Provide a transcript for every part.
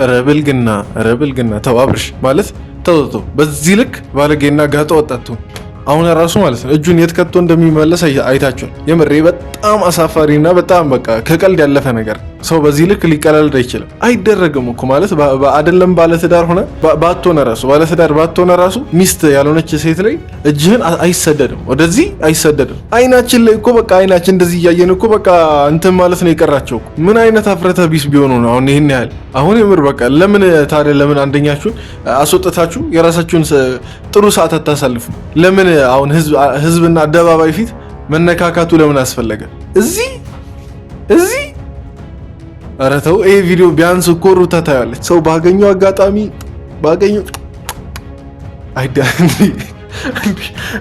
ረብልግና ተው አብርሽ ማለት ተው በዚህ ልክ ባለጌና ጋጠ ወጣቱ አሁን ራሱ ማለት ነው እጁን የት ከቶ እንደሚመለስ አይታችኋል። የምሬ በጣም አሳፋሪና በጣም በቃ ከቀልድ ያለፈ ነገር ሰው በዚህ ልክ ሊቀላልድ አይችልም። አይደረግም እኮ ማለት አይደለም ባለትዳር ሆነ ባለትዳር ባትሆነ ራሱ ሚስት ያልሆነች ሴት ላይ እጅህን አይሰደድም፣ ወደዚህ አይሰደድም። አይናችን ላይ እኮ በቃ አይናችን እንደዚህ እያየን እኮ በቃ እንትን ማለት ነው የቀራቸው። ምን አይነት አፍረተ ቢስ ቢሆኑ ነው አሁን ይሄን ያህል? አሁን የምር በቃ ለምን አንደኛችሁን አስወጥታችሁ የራሳችሁን ጥሩ ሰዓት አታሳልፉ? ለምን አሁን ህዝብና አደባባይ ፊት መነካካቱ ለምን አስፈለገ? እዚህ ኧረ ተው። ይሄ ቪዲዮ ቢያንስ እኮ ሩታ ታያለች። ሰው ባገኘው አጋጣሚ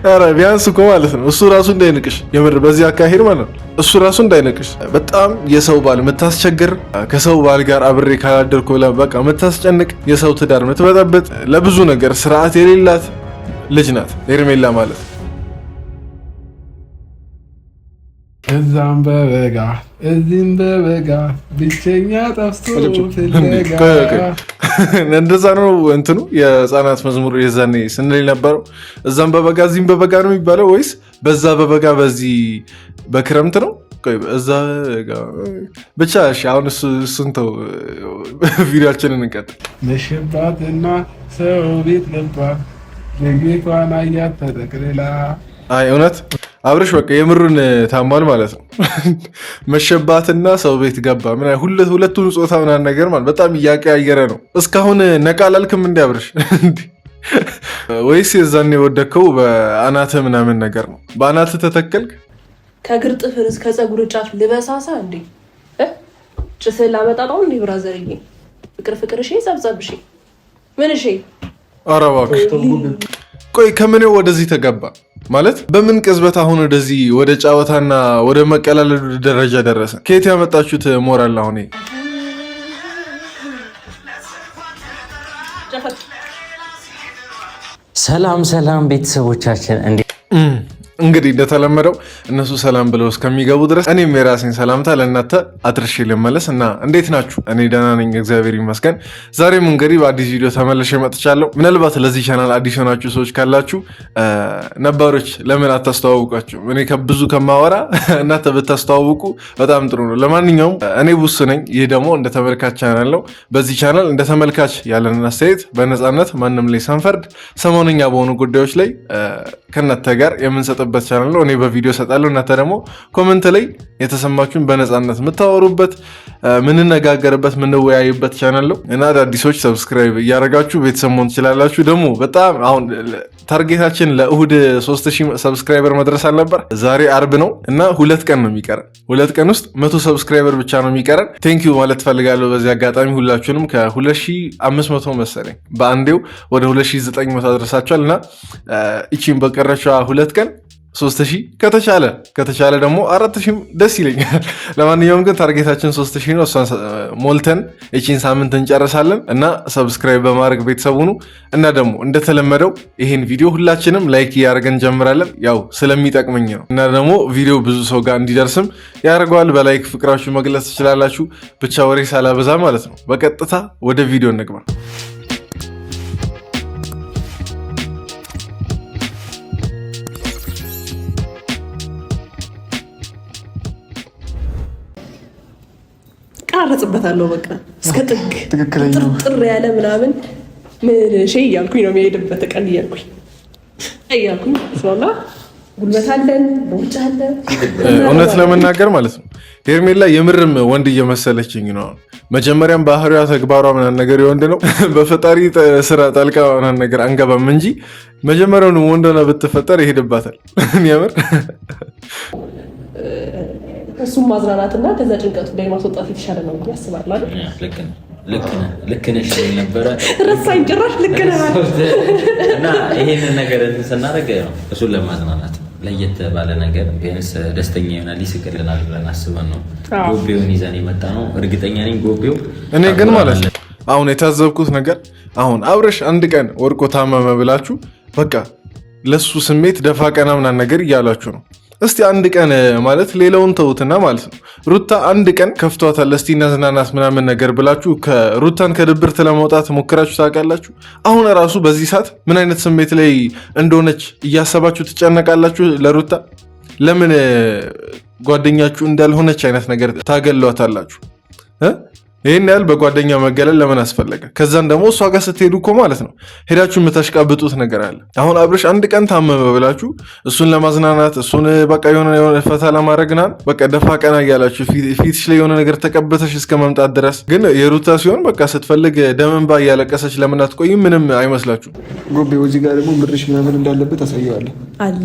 ኧረ ቢያንስ እኮ ማለት ነው እሱ ራሱ እንዳይንቅሽ፣ የምር በዚህ አካሄድ ማለት ነው እሱ ራሱ እንዳይንቅሽ። በጣም የሰው ባል የምታስቸግር ከሰው ባል ጋር አብሬ ካላደርኩ ብላ በቃ የምታስጨንቅ የሰው ትዳር የምትበጠብጥ ለብዙ ነገር ስርዓት የሌላት ልጅ ናት ሄርሜላ ማለት። እዛም በበጋ እዚህም በበጋ ብቸኛ ጠፍቶ ፍለጋ እንደዛ ነው እንትኑ የህፃናት መዝሙር የዛኔ ስንል ነበረው። እዛም በበጋ እዚህም በበጋ ነው የሚባለው ወይስ በዛ በበጋ በዚህ በክረምት ነው? እዛ ብቻ እሺ። አሁን እሱን ተው፣ ቪዲዮአችንን እንቀጥል። መሸባትና ሰው ቤት ገባ ድንገቷን አያት ተጠቅልላ። አይ እውነት አብርሽ በቃ የምሩን ታሟል ማለት ነው። መሸባትና ሰው ቤት ገባ ምን ሁለቱን ጾታ ምናምን ነገር ማለት በጣም እያቀያየረ ነው። እስካሁን ነቃ አላልክም እንዴ አብርሽ? ወይስ የዛኔ የወደከው በአናተ ምናምን ነገር ነው? በአናተ ተተከልክ? ከእግር ጥፍር እስከ ፀጉር ጫፍ ልበሳሳ እንዴ? ጭስል ላመጣጣው እንዴ? ብራዘርዬ ፍቅር እሺ፣ ጸብጸብ እሺ፣ ምን እሺ? ኧረ እባክሽ ቆይ ከምኔው ወደዚህ ተገባ ማለት በምን ቅጽበት አሁን ወደዚህ ወደ ጫወታና ወደ መቀላለዱ ደረጃ ደረሰ? ከየት ያመጣችሁት ሞራል? አሁን ሰላም ቤተሰቦቻችን እንግዲህ እንደተለመደው እነሱ ሰላም ብለው እስከሚገቡ ድረስ እኔም የራሴን ሰላምታ ለእናንተ አድርሼ ልመለስ እና እንዴት ናችሁ? እኔ ደህና ነኝ፣ እግዚአብሔር ይመስገን። ዛሬም እንግዲህ በአዲስ ቪዲዮ ተመልሼ መጥቻለሁ። ምናልባት ለዚህ ቻናል አዲስ የሆናችሁ ሰዎች ካላችሁ ነባሮች ለምን አታስተዋውቃችሁ? እኔ ብዙ ከማወራ እናንተ ብታስተዋውቁ በጣም ጥሩ ነው። ለማንኛውም እኔ ቡስ ነኝ። ይህ ደግሞ እንደ ተመልካች ቻናል ነው። በዚህ ቻናል እንደ ተመልካች ያለንን አስተያየት በነፃነት ማንም ላይ ሳንፈርድ ሰሞነኛ በሆኑ ጉዳዮች ላይ ከእናንተ ጋር የምንሰጥበት ቻናል ነው። እኔ በቪዲዮ ሰጣለሁ፣ እናንተ ደግሞ ኮመንት ላይ የተሰማችሁን በነፃነት የምታወሩበት ምንነጋገርበት ምንወያይበት ቻናል ነው እና አዳዲሶች ሰብስክራይብ እያደረጋችሁ ቤተሰብ መሆን ትችላላችሁ። ደግሞ በጣም አሁን ታርጌታችን ለእሁድ 3000 ሰብስክራይበር መድረስ አልነበር? ዛሬ አርብ ነው እና 2 ቀን ነው የሚቀረን። 2 ቀን ውስጥ 100 ሰብስክራይበር ብቻ ነው የሚቀረን። ቴንኪዩ ማለት ፈልጋለሁ በዚህ አጋጣሚ ሁላችሁንም። ከ2500 መሰለኝ በአንዴው ወደ 2900 አድረሳችኋል እና እቺን በቀረችዋ 2 ቀን 3000 ከተቻለ ደግሞ 4000 ደስ ይለኛል። ለማንኛውም ግን ታርጌታችን 3000 ነው። እሷን ሞልተን እቺን ሳምንት እንጨርሳለን እና ሰብስክራይብ በማድረግ ቤተሰብ ሁኑ እና ደግሞ እንደተለመደው ይሄን ቪዲዮ ሁላችንም ላይክ እያደረገን እንጀምራለን። ያው ስለሚጠቅመኝ ነው እና ደግሞ ቪዲዮ ብዙ ሰው ጋር እንዲደርስም ያደርገዋል። በላይክ ፍቅራችሁ መግለጽ ትችላላችሁ። ብቻ ወሬ ሳላበዛ ማለት ነው በቀጥታ ወደ ቪዲዮ እንግባ። አረጽበታለሁ በቃ እስከ ጥግ ጥር ያለ ምናምን ምን ሸይ እያልኩኝ ነው የሚሄድበት ቀን እያልኩኝ ስለላ ጉልበት አለን ቦርጫ አለ። እውነት ለመናገር ማለት ነው ሄርሜላ የምርም ወንድ እየመሰለችኝ ነው። መጀመሪያም ባህሪዋ ተግባሯ ምናምን ነገር የወንድ ነው። በፈጣሪ ስራ ጣልቃ ምናምን ነገር አንገባም እንጂ መጀመሪያውን ወንድ ሆና ብትፈጠር ይሄድባታል። የምር እሱም ማዝናናትና ከዛ ጭንቀቱ ላይ ማስወጣት የተሻለ ነው ብዬ አስባለሁ። ልክ ነሽ ነበረ ረሳኝ ጭራሽ ልክ ነህ እና ይሄንን ነገር ስናደርግ እሱን ለማዝናናት ለየት ባለ ነገር ቢያንስ ደስተኛ ይሆናል ይስቅልናል ብለን አስበን ነው ጎቤውን ይዘን የመጣ ነው። እርግጠኛ ነኝ ጎቤው እኔ ግን ማለት ነው አሁን የታዘብኩት ነገር አሁን አብረሽ አንድ ቀን ወድቆ ታመመ ብላችሁ በቃ ለሱ ስሜት ደፋ ቀና ምናምን ነገር እያላችሁ ነው። እስቲ አንድ ቀን ማለት ሌላውን ተውትና ማለት ነው ሩታ አንድ ቀን ከፍቷታል እስቲ እናዝናናት ምናምን ነገር ብላችሁ ከሩታን ከድብርት ለማውጣት ሞክራችሁ ታውቃላችሁ? አሁን ራሱ በዚህ ሰዓት ምን አይነት ስሜት ላይ እንደሆነች እያሰባችሁ ትጨነቃላችሁ ለሩታ? ለምን ጓደኛችሁ እንዳልሆነች አይነት ነገር ታገሏታላችሁ? ይህን ያህል በጓደኛ መገለል ለምን አስፈለገ? ከዛን ደግሞ እሷ ጋር ስትሄዱ እኮ ማለት ነው ሄዳችሁ የምታሽቃብጡት ነገር አለ። አሁን አብርሽ አንድ ቀን ታመመ ብላችሁ እሱን ለማዝናናት እሱን በቃ የሆነ ፈታ ለማድረግናል በቃ ደፋ ቀና እያላችሁ ፊትሽ ላይ የሆነ ነገር ተቀበተሽ እስከ መምጣት ድረስ። ግን የሩታ ሲሆን በቃ ስትፈልግ ደመንባ እያለቀሰች ለምን አትቆይም? ምንም አይመስላችሁ? ጎቤ እዚህ ጋር ደግሞ ምርሽ ምናምን እንዳለበት ታሳየዋለህ አለ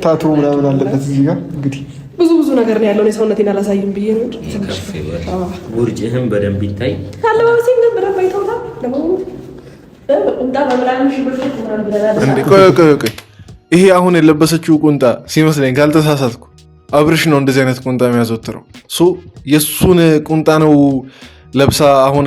ታቶ ምናምን አለበት እዚህ ጋር እንግዲህ ብዙ ነገር ነው ያለው። ሰውነቴን አላሳይም ብዬ ነው። ውርጭህም በደንብ ይታይ። አለባበሴን ግን በደንብ አይተውታል። ቆይ ይሄ አሁን የለበሰችው ቁንጣ ሲመስለኝ ካልተሳሳትኩ አብርሽ ነው እንደዚህ አይነት ቁንጣ የሚያዘወትረው። የእሱን ቁንጣ ነው ለብሳ አሁን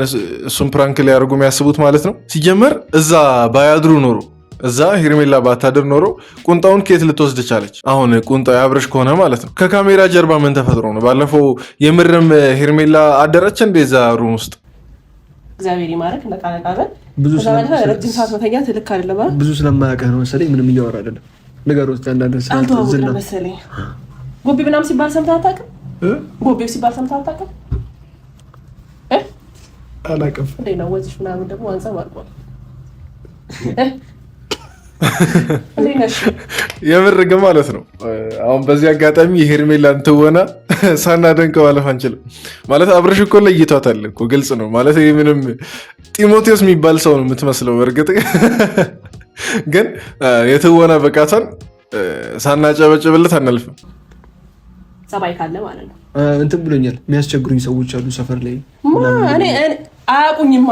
እሱን ፕራንክ ሊያደርጉ የሚያስቡት ማለት ነው። ሲጀመር እዛ ባያድሩ ኖሮ እዛ ሄርሜላ ባታድር ኖሮ ቁንጣውን ከየት ልትወስድ ቻለች? አሁን ቁንጣው ያብርሽ ከሆነ ማለት ነው። ከካሜራ ጀርባ ምን ተፈጥሮ ነው? ባለፈው የምርም ሄርሜላ አደረች እንደዛ ሩም ውስጥ። እግዚአብሔር ይማረክ ነቃነቃበል ረጅም ሰዓት መተኛት ልክ አይደለም። ብዙ ስለማያውቅህ ነው መሰለኝ ምንም እያወራ አይደለም። ነገር ውስጥ አንዳንድ ዝና መሰለኝ። ጎቤ ምናምን ሲባል ሰምተህ አታውቅም? ጎቤ ሲባል ሰምተህ አታውቅም? አላውቅም። እንዴት ነው ወዝሽ ምናምን ደግሞ አንጸብ አልቋል። የምር ግን ማለት ነው አሁን በዚህ አጋጣሚ የሄርሜላን ትወና ሳናደንቀው ማለፍ አንችልም። ማለት አብርሽ እኮ ለይቷታል እኮ ግልጽ ነው ማለት ይሄ ምንም ጢሞቴዎስ የሚባል ሰው ነው የምትመስለው። በእርግጥ ግን የትወና ብቃቷን ሳናጨበጭብለት አናልፍም። ጸባይ ካለ ማለት ነው። እንትን ብሎኛል። የሚያስቸግሩኝ ሰዎች አሉ ሰፈር ላይ እኔ አያውቁኝም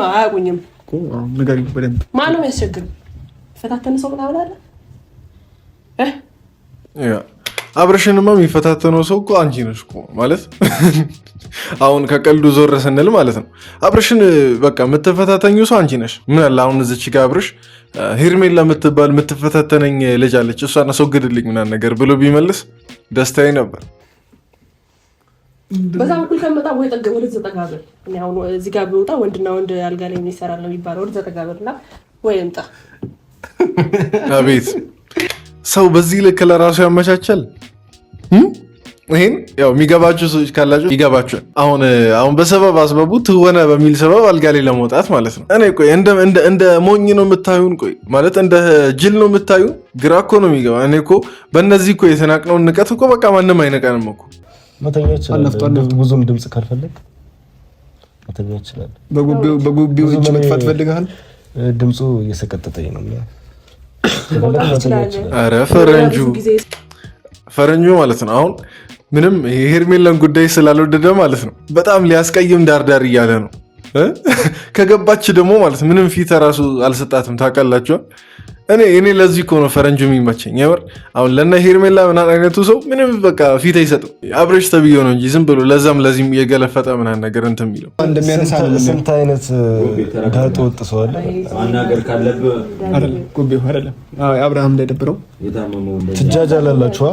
እኮ ንገሪኝ በደንብ። ማን ነው የሚያስቸግር? ፈታተነ ሰው ምናምን አለ? አብርሽንማ የሚፈታተነው ሰው እኮ አንቺ ነሽ እኮ ማለት አሁን ከቀልዱ ዞር ስንል ማለት ነው አብርሽን በቃ የምትፈታተኙ ሰው አንቺ ነሽ። ምን አለ አሁን እዚች ጋር አብርሽ ሄርሜላ የምትባል የምትፈታተነኝ ልጅ አለች እሷን አስወግድልኝ ምናምን ነገር ብሎ ቢመልስ ደስታዬ ነበር። በዛ በኩል ከመጣ ወይ ጠገብ ወደ ዘጠጋበር እኔ አሁን እዚህ ጋር ቢወጣ ወንድና ወንድ አልጋ ላይ ይሰራል ነው የሚባለው። ወደ ዘጠጋበርና ወይ እንጣ አቤት ሰው በዚህ ልክ ለራሱ ያመቻቻል። ይሄን ያው የሚገባችሁ ሰዎች ካላችሁ ይገባችኋል። አሁን በሰበብ አስባቡ ትወና በሚል ሰበብ አልጋ ላይ ለመውጣት ማለት ነው። እኔ ቆይ እንደ ሞኝ ነው የምታዩን? ቆይ ማለት እንደ ጅል ነው የምታዩን? ግራ እኮ ነው የሚገባ። እኔ እኮ በእነዚህ እኮ የተናቅነውን ንቀት እኮ በቃ ማንም አይነቀንም እኮ። ብዙም ድምፅ ካልፈለግ መተኛ ይችላል። በጉቢው እጅ መጥፋት ፈልገሃል? ድምፁ እየሰቀጠጠኝ ነው። ኧረ ፈረንጁ ማለት ነው አሁን ምንም የሄርሜላን ጉዳይ ስላልወደደ ማለት ነው በጣም ሊያስቀይም ዳርዳር እያለ ነው። ከገባች ደግሞ ማለት ምንም ፊት ራሱ አልሰጣትም ታውቃላችኋል። እኔ ለዚህ እኮ ነው ፈረንጁ የሚመቸኝ የምር። አሁን ለእነ ሄርሜላ ምናምን አይነቱ ሰው ምንም በቃ ፊት አይሰጥም። አብርሽ ተብዬው ነው እንጂ ዝም ብሎ ለዛም ለዚህም የገለፈጠ ምናምን ነገር እንትን የሚለው ስንት አይነት ዳጦ ወጥ ሰው አለ። ማናገር ካለብህ አይደለም አብርሃም እንዳይደብረው ትጃጃላላችኋ።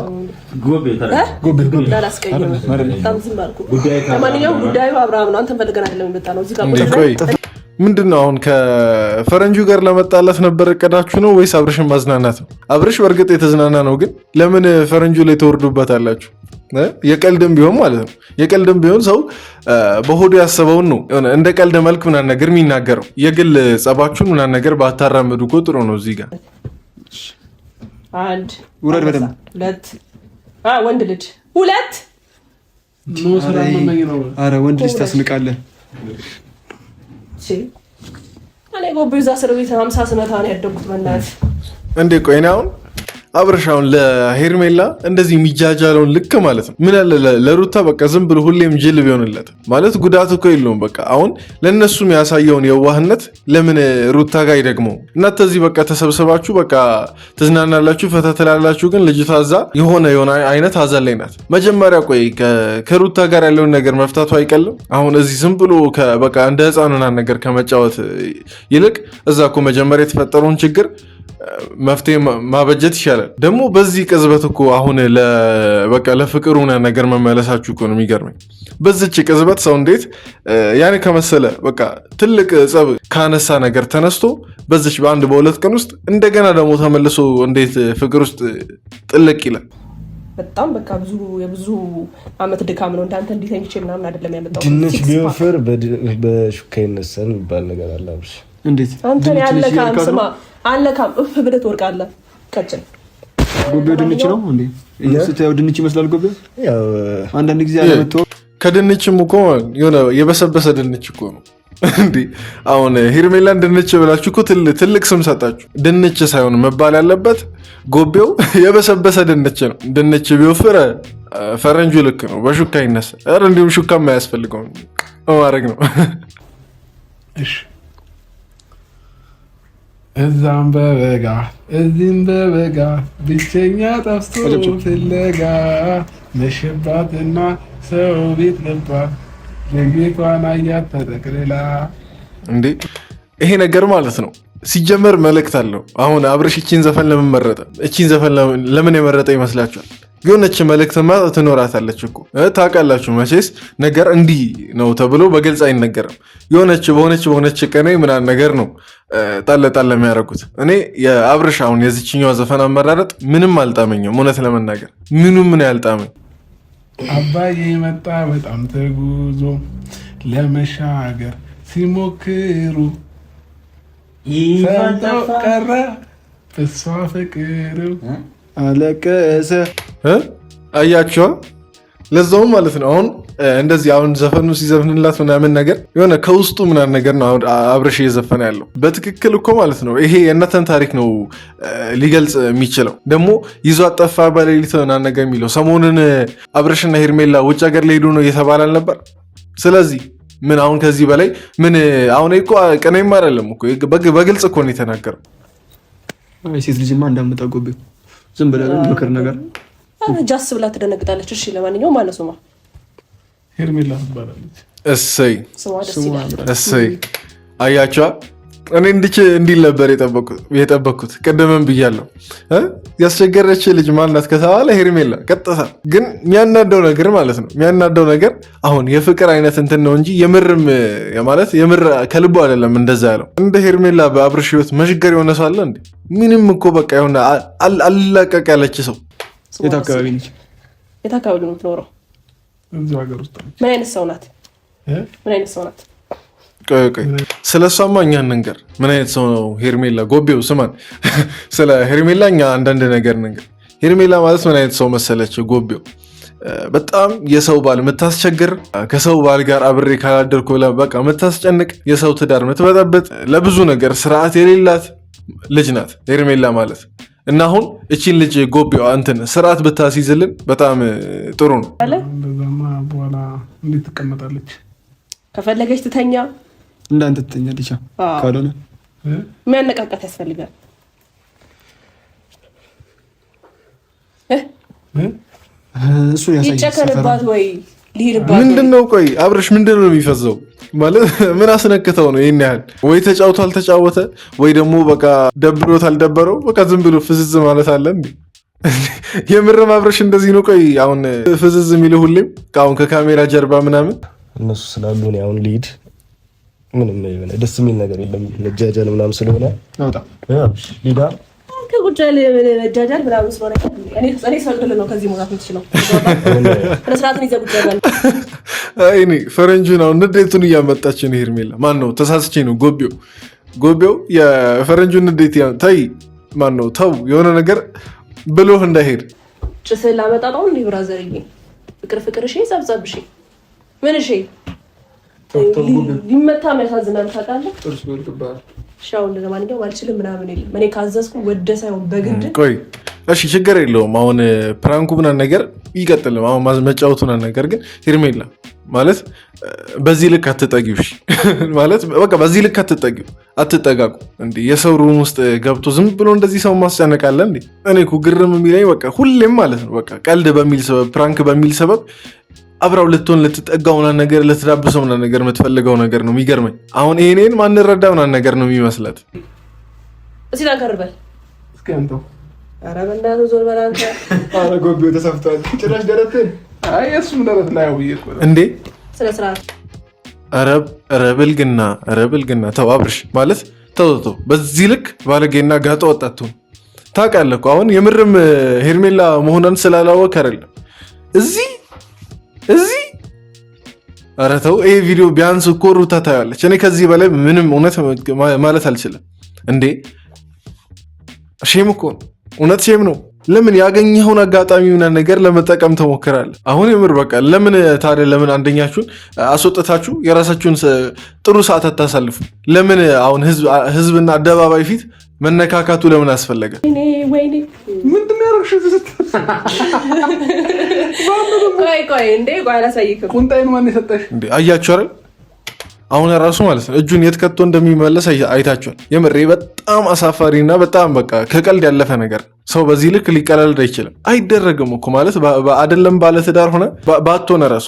ለማንኛውም ጉዳዩ አብርሃም ነው። አንተን ፈልገን አይደለም የመጣ ነው እዚህ ጋር ምንድን ነው አሁን ከፈረንጁ ጋር ለመጣላት ነበር እቅዳችሁ ነው ወይስ አብርሽን ማዝናናት ነው? አብርሽ በእርግጥ የተዝናና ነው፣ ግን ለምን ፈረንጁ ላይ ተወርዱበት አላችሁ? የቀልድም ቢሆን ማለት ነው የቀልድም ቢሆን ሰው በሆዱ ያሰበውን ነው እንደ ቀልድ መልክ ምናምን ነገር የሚናገረው። የግል ጸባችሁን ምናምን ነገር ባታራምዱ እኮ ጥሩ ነው። እዚህ ጋር አንድ ውረድ በደምብ ሁለት ወንድ ልጅ ሁለት ኧረ ወንድ ልጅ ታስንቃለህ። እኔ ጎቤ እዛ እስር ቤት 50 ስመታ ነው ያደግኩት። በእናትህ እንዴ ቆይ እኔ አሁን አብርሽ አሁን ለሄርሜላ እንደዚህ የሚጃጃለውን ልክ ማለት ነው ምን አለ ለሩታ በቃ ዝም ብሎ ሁሌም ጅል ቢሆንለት ማለት ጉዳት እኮ የለውም። በቃ አሁን ለእነሱም ያሳየውን የዋህነት ለምን ሩታ ጋር አይደግመው? እናንተ እዚህ በቃ ተሰብስባችሁ በቃ ትዝናናላችሁ፣ ፈታ ትላላችሁ። ግን ልጅቷ እዛ የሆነ አይነት ሀዘን ላይ ናት። መጀመሪያ ቆይ ከሩታ ጋር ያለውን ነገር መፍታቱ አይቀልም? አሁን እዚህ ዝም ብሎ በቃ እንደ ህፃኑና ነገር ከመጫወት ይልቅ እዛ እኮ መጀመሪያ የተፈጠረውን ችግር መፍትሄ ማበጀት ይሻላል። ደግሞ በዚህ ቅጽበት እኮ አሁን በቃ ለፍቅር ሆነ ነገር መመለሳችሁ እኮ ነው የሚገርመኝ። በዚች ቅጽበት ሰው እንዴት ያን ከመሰለ በቃ ትልቅ ጸብ ካነሳ ነገር ተነስቶ በዚች በአንድ በሁለት ቀን ውስጥ እንደገና ደግሞ ተመልሶ እንዴት ፍቅር ውስጥ ጥልቅ ይላል። በጣም በቃ የብዙ አመት ድካም ነው። እንዳንተ እንዲተኝቼ ምናምን አይደለም ያመጣው። ድንች ቢወፍር በሹካ ይነሳል የሚባል ነገር አለ። አብሽ እንዴት አንተን ያለካም ስማ አለካም እፍ ብለህ ትወርቃለህ። ቀጭን ጎቤው ድንች ነው እንዴ? ስታየው ድንች ይመስላል ጎቤው። ያው አንዳንድ ጊዜ አለመተው ከድንችም እኮ የሆነ የበሰበሰ ድንች እኮ ነው እንዴ። አሁን ሄርሜላን ድንች ብላችሁ እኮ ትልቅ ስም ሰጣችሁ። ድንች ሳይሆን መባል ያለበት ጎቤው የበሰበሰ ድንች ነው። ድንች ቢወፍር ፈረንጁ ልክ ነው፣ በሹካ ይነሳል። ኧረ እንዲሁም ሹካ የማያስፈልገው ማድረግ ነው። እሺ እዛም በበጋ እዚህም በበጋ ብቸኛ ጠፍቶ ፍለጋ መሸባትና ሰው ቤት ገባ ድንገቷን አያት ተጠቅልላ። እንዴ ይሄ ነገር ማለት ነው ሲጀመር መልእክት አለው። አሁን አብርሽ እቺን ዘፈን ለምን መረጠ? እቺን ዘፈን ለምን የመረጠ ይመስላችኋል? የሆነች መልእክትማ ትኖራታለች እኮ ታውቃላችሁ። መቼስ ነገር እንዲህ ነው ተብሎ በግልጽ አይነገርም። በሆነች ቀኔ ምናምን ነገር ነው ጣል የሚያደርጉት። እኔ የአብርሽ አሁን የዚችኛዋ ዘፈን አመራረጥ ምንም አልጣመኝም። እውነት ለመናገር ምን ያልጣመኝ አባዬ መጣ በጣም ተጉዞ ለመሻገር ሲሞክሩ ሰንጠው ቀረ እሷ ፍቅር አለቀሰ። አያችኋ? ለዛውም ማለት ነው አሁን እንደዚህ አሁን ዘፈኑ ሲዘፍንላት ምናምን ነገር የሆነ ከውስጡ ምናምን ነገር ነው አሁን አብርሽ እየዘፈነ ያለው። በትክክል እኮ ማለት ነው ይሄ የእናንተን ታሪክ ነው ሊገልጽ የሚችለው። ደግሞ ይዞ አጠፋ በሌሊት ምናምን ነገር የሚለው ሰሞኑን አብርሽና ሄርሜላ ውጭ ሀገር ሊሄዱ ነው እየተባለ አልነበር? ስለዚህ ምን አሁን ከዚህ በላይ ምን አሁን እኮ ቀኔም አይደለም እኮ በግልጽ እኮ ነው የተናገረው። ሴት ልጅማ እንዳመጣጎብኝ ዝም ብለህ ምክር ነገር ጃስ ብላ ትደነግጣለች። እሺ ለማንኛውም ማለት ነው ሄርሜላ ትባላለች። እሰይ አያቸዋ። እኔ እንዲል ነበር የጠበቅኩት። ቀደመም ብያለሁ። ያስቸገረች ልጅ ማናት ከተባለ ሄርሜላ ቀጥታ። ግን የሚያናደው ነገር ማለት ነው የሚያናደው ነገር አሁን የፍቅር አይነት እንትን ነው እንጂ የምር ከልቡ አይደለም እንደዛ ያለው። እንደ ሄርሜላ በአብርሽ ህይወት መሽገር የሆነ ሰው አለ እንዴ? ምንም እኮ በቃ የሆነ አላቀቅ ያለች ሰው። የት አካባቢ ነች? የት አካባቢ ነው የምትኖረው? እዚሁ ሀገር ውስጥ ነች። ምን አይነት ሰው ናት? ቆይ ስለ እሷማ እኛ እንንገር። ምን አይነት ሰው ነው ሄርሜላ? ጎቤው ስማን፣ ስለ ሄርሜላ እኛ አንዳንድ ነገር እንንገር። ሄርሜላ ማለት ምን አይነት ሰው መሰለች? ጎቤው በጣም የሰው ባል የምታስቸግር፣ ከሰው ባል ጋር አብሬ ካላደርኩ ብላ በቃ የምታስጨንቅ፣ የሰው ትዳር የምትበጠብጥ፣ ለብዙ ነገር ስርዓት የሌላት ልጅ ናት ሄርሜላ ማለት። እና አሁን እቺን ልጅ ጎቤው እንትን ስርዓት ብታስይዝልን በጣም ጥሩ ነው። እንደዛማ በኋላ እንዴት ትቀመጣለች? ከፈለገች ትተኛ፣ እንዳንተ ትተኛለች። ካልሆነ የሚያነቃቃት ያስፈልጋል። እሱ ይጨከንባት ወይ ሊሄድባት። ምንድነው? ቆይ አብርሽ ምንድነው የሚፈዘው? ማለት ምን አስነክተው ነው ይሄን ያህል? ወይ ተጫውቶ አልተጫወተ ወይ ደግሞ በቃ ደብሮት አልደበረው፣ በቃ ዝም ብሎ ፍዝዝ ማለት አለ እንዴ? የምርም አብርሽ እንደዚህ ነው? ቆይ አሁን ፍዝዝ የሚለው ሁሌም አሁን ከካሜራ ጀርባ ምናምን እነሱ ስላሉ ነው። አሁን ሊድ ምንም ደስ የሚል ነገር የለም። መጃጃል ምናምን ስለሆነ አውጣ ሊዳ ከጉጃል መጃጃል ምናምን ስለሆነ እኔ ሰልል ነው ከዚህ መውጣት የምትችለው። ለስርዓትን ይዘህ ጉጃል አይኔ ፈረንጁ ነው ንዴቱን እያመጣች ነው ሄርሜላ። ማን ነው? ተሳስቼ ነው ጎቤው የፈረንጁን ንዴት ታይ። ማን ነው? ተው የሆነ ነገር ብሎህ እንዳይሄድ ጭስ ላመጣ ነው እንዴ? ብራዘርዬ ፍቅር እሺ፣ ጸብጸብ እሺ፣ ምን እሺ፣ ሊመታ የሚያሳዝናል ታውቃለህ። ጥርስ ወልቅባል ሻው ለማንኛውም አልችልም ምናምን የለም። እኔ ካዘዝኩ ወደ ሳይሆን በግድ። ቆይ እሺ ችግር የለውም። አሁን ፕራንኩ ምናምን ነገር ይቀጥልም። አሁን መጫወቱ ምናምን ነገር ግን ሄርሜላ ማለት በዚህ ልክ አትጠጊው። እሺ ማለት በቃ በዚህ ልክ አትጠጋቁ። እንዴ የሰው ሩም ውስጥ ገብቶ ዝም ብሎ እንደዚህ ሰው ማስጨነቃለ እንዴ? እኔ እኮ ግርም የሚለኝ በቃ ሁሌም ማለት ነው በቃ ቀልድ በሚል ሰበብ ፕራንክ በሚል ሰበብ አብራው ልትሆን ልትጠጋውና ነገር ልትዳብሰውና ነገር የምትፈልገው ነገር ነው የሚገርመኝ። አሁን ይሄኔን ማንረዳውና ነገር ነው የሚመስላት። እዚህ ታንከርበል እስኪ አንተው ኧረ በእናትህ ዞር በል አንተ። ኧረ ጎቤው ተሰፍቷል ጭራሽ ደረትን። አይ እሱም ደረት ላይ አውዬ እኮ እንዴ ስነ ስርዓት። ኧረ ብልግና ተው አብርሽ ማለት ተው። በዚህ ልክ ባለጌና ጋጠ ወጣት ታውቃለህ እኮ አሁን የምርም ሄርሜላ መሆኗን ስላላወቅ አይደለም እዚህ ኧረ ተው። ይሄ ቪዲዮ ቢያንስ እኮ ሩታ ታያለች። እኔ ከዚህ በላይ ምንም እውነት ማለት አልችልም። እንዴ ሼም እኮ ነው፣ እውነት ሼም ነው። ለምን ያገኘኸውን አጋጣሚ ምናምን ነገር ለመጠቀም ተሞክራለህ? አሁን የምር በቃ ለምን አንደኛችሁን አስወጥታችሁ የራሳችሁን ጥሩ ሰዓት አታሳልፉ? ለምን አሁን ህዝብና አደባባይ ፊት መነካካቱ ለምን አስፈለገ? ወይኔ ምንድን ነው ያደረግሽው? ቆይ እንዴ አላሳይክም። ቁንጣይን ማን የሰጠሽ? እንዴ አያችሁ አይደል? አሁን ራሱ ማለት ነው እጁን የት ከቶ እንደሚመለስ አይታችኋል። የምሬ በጣም አሳፋሪና በጣም በቃ ከቀልድ ያለፈ ነገር። ሰው በዚህ ልክ ሊቀላልድ አይችልም፣ አይደረግም እኮ ማለት አይደለም። ባለትዳር ሆነ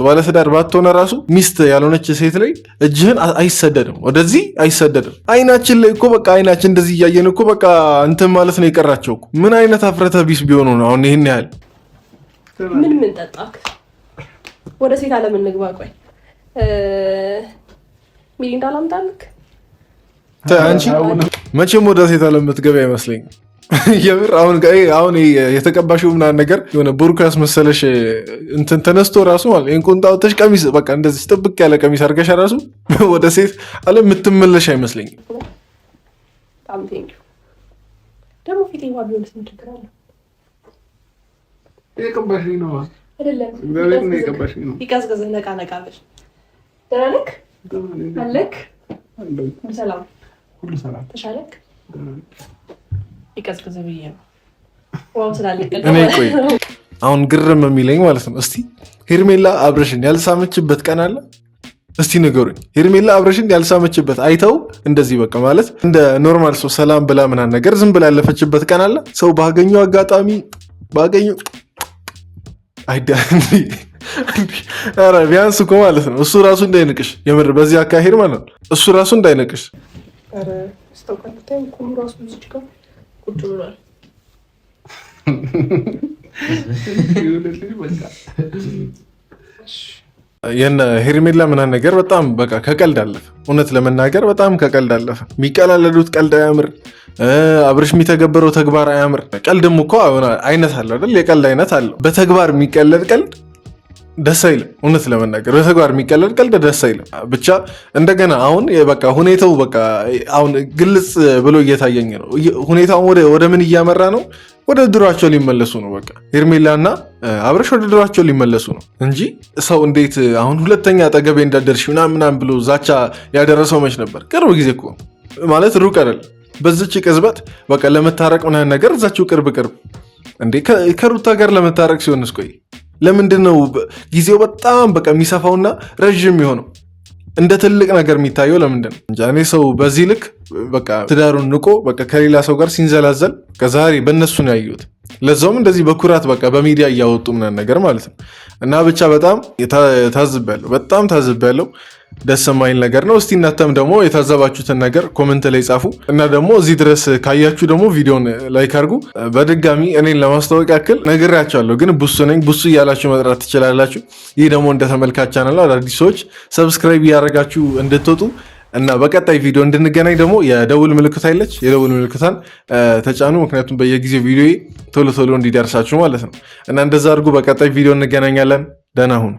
ባለትዳር ባትሆነ ራሱ ሚስት ያልሆነች ሴት ላይ እጅህን አይሰደድም፣ ወደዚህ አይሰደድም። አይናችን ላይ እኮ በቃ አይናችን እንደዚህ እያየን እኮ በቃ እንትን ማለት ነው የቀራቸው እኮ። ምን አይነት አፍረተ ቢስ ቢሆኑ ነው አሁን ይህን ያህል? ምን ጠጣክ? ወደ ሴት አለም እንግባ። ቆይ ሚሪንዳ ላምጣልክ? አንቺ መቼም ወደ ሴት አለም የምትገቢ አይመስለኝም። የምር አሁን የተቀባሽው ምናምን ነገር የሆነ ቡርካ ያስመሰለሽ እንትን ተነስቶ ራሱ ማለት ይሄን ቁንጣ ወጥተሽ ቀሚስ በቃ እንደዚህ ጥብቅ ያለ ቀሚስ አድርገሽ ራሱ ወደ ሴት አለም የምትመለሽ አይመስለኝም። በጣም ቴንክ ዩ። ደግሞ ፊቴ ዋ ቢሆንስ ምን ችግር አለው? የቀባሽኝ ነው አይደለም? እግዚአብሔር ነው የቀባሽኝ ነው። ይቀዝቅዝ ነቃ በል። ደህና ነህ? አለክ? ሰላም ሁሉ ሰላም። ተሻለክ? ይቀዝቅዝ ብዬ ነው። ዋው ስላለቀ እኔ ቆይ አሁን ግርም የሚለኝ ማለት ነው እስቲ ሄርሜላ አብረሽን ያልሳመችበት ቀን አለ? እስቲ ንገሩኝ። ሄርሜላ አብረሽን ያልሳመችበት አይተው እንደዚህ በቃ ማለት እንደ ኖርማል ሰው ሰላም ብላ ምናምን ነገር ዝም ብላ ያለፈችበት ቀን አለ? ሰው ባገኘው አጋጣሚ ኧረ ቢያንስ እኮ ማለት ነው እሱ ራሱ እንዳይንቅሽ፣ የምር በዚህ አካሄድ ማለት ነው እሱ ራሱ እንዳይንቅሽ። የነ ሄርሜላ ምናምን ነገር በጣም በቃ ከቀልድ አለፈ። እውነት ለመናገር በጣም ከቀልድ አለፈ። የሚቀላለዱት ቀልድ አያምር፣ አብርሽ የሚተገበረው ተግባር አያምር። ቀልድም እኮ አይነት አለው አይደል? የቀልድ አይነት አለው። በተግባር የሚቀለድ ቀልድ ደስ አይልም። እውነት ለመናገር በተግባር የሚቀለድ ቀልድ ደስ አይልም። ብቻ እንደገና አሁን በቃ ሁኔታው በቃ አሁን ግልጽ ብሎ እየታየኝ ነው። ሁኔታውን ወደ ምን እያመራ ነው? ወደ ድሯቸው ሊመለሱ ነው። በቃ ሄርሜላና አብርሽ ወደ ድሯቸው ሊመለሱ ነው እንጂ ሰው እንዴት አሁን ሁለተኛ አጠገቤ እንዳደርሽ ምናምን ብሎ ዛቻ ያደረሰው መች ነበር? ቅርብ ጊዜ እኮ ማለት ሩቅ አይደል? በዚች ቅጽበት በቃ ለመታረቅ ምናምን ነገር እዛችው ቅርብ እንዴ ከሩታ ጋር ለመታረቅ ሲሆን እስቆይ ለምንድን ነው ጊዜው በጣም በቃ የሚሰፋውና ረዥም የሆነው እንደ ትልቅ ነገር የሚታየው? ለምንድን ነው እንጃ። እኔ ሰው በዚህ ልክ በቃ ትዳሩን ንቆ በቃ ከሌላ ሰው ጋር ሲንዘላዘል ከዛሬ በእነሱ ነው ያየሁት። ለዛውም እንደዚህ በኩራት በቃ በሚዲያ እያወጡ ምናምን ነገር ማለት ነው። እና ብቻ በጣም ታዝቤያለሁ። ደስ የማይል ነገር ነው። እስቲ እናንተም ደግሞ የታዘባችሁትን ነገር ኮመንት ላይ ጻፉ። እና ደግሞ እዚህ ድረስ ካያችሁ ደግሞ ቪዲዮን ላይክ አድርጉ። በድጋሚ እኔን ለማስታወቅ ያክል ነግሬያችኋለሁ፣ ግን ቡሱ ነኝ። ቡሱ እያላችሁ መጥራት ትችላላችሁ። ይህ ደግሞ እንደ ተመልካች ቻናል አዳዲስ ሰዎች ሰብስክራይብ እያደረጋችሁ እንድትወጡ እና በቀጣይ ቪዲዮ እንድንገናኝ ደግሞ የደውል ምልክት አይለች፣ የደውል ምልክታን ተጫኑ። ምክንያቱም በየጊዜው ቪዲዮ ቶሎ እንዲደርሳችሁ ማለት ነው። እና እንደዛ አድርጉ። በቀጣይ ቪዲዮ እንገናኛለን። ደህና ሁኑ።